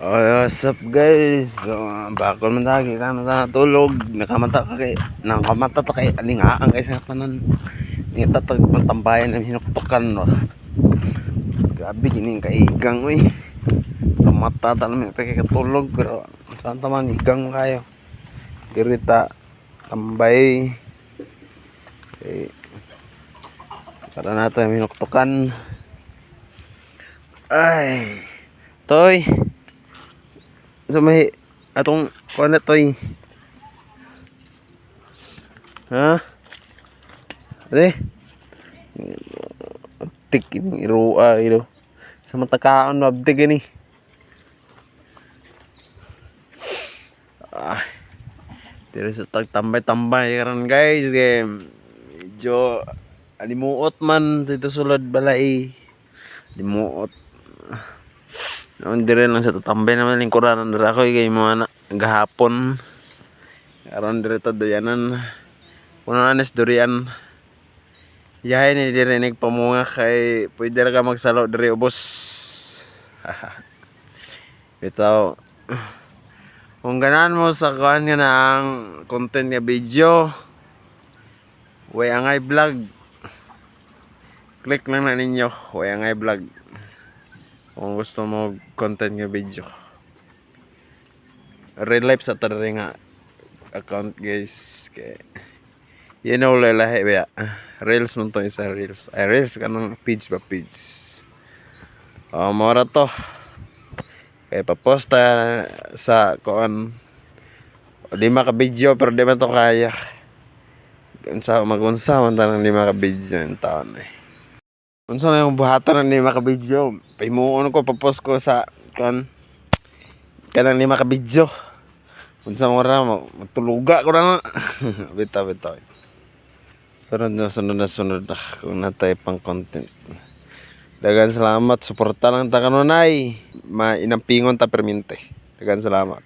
What's up guys? So, bakol man lagi ka natulog. Nakamata ka kay nakamata to kay alingaan kay sa panan. Ni tatag tambayan ng hinuktukan no. Grabe gining kaigang oy. Kamata ta mi pa kay katulog pero saan man igang kayo. Dirita tambay. Okay. Para nato yung hinuktukan. Ay. Toy. So may atong kuan na toy. Ha? Ade. Tik ini iruwa ilo. Sa matakaon mabtig ini. Ah. Pero sa tagtambay-tambay karon guys, game. Medyo alimuot man dito sulod balay. Limuot. Noon dire lang sa tatambay naman lingkuranan dira ko kay mo ana gahapon. Karon dire ta doyanan. Kuno anes durian. Yahay ni dire nagpamunga kay pwede ra ka magsalo dire ubos. Bitaw. Kung ganan mo sa kuan nga na ang content nga video, way angay vlog. Click lang na ninyo, way angay vlog. Kung gusto mo content nga video. Real life sa tadari nga account guys. Kay you know lalahi ba. Reels mo to isa reels. Ay reels kanang page ba page. Mora to. Kay paposta sa kuan 5 ka video pero di man to kaya. Unsa magunsa man tanang 5 ka video en taon eh. Unsa may buhatan ng 5 ka video? Pahimuon ko papost ko sa kan kanang 5 ka video. Unsa mo ra matuluga ko na. Bitaw. Sunod na kung natay pang content. Dagan salamat, suporta lang ta kanunay. Inampingon ta permente. Dagan salamat.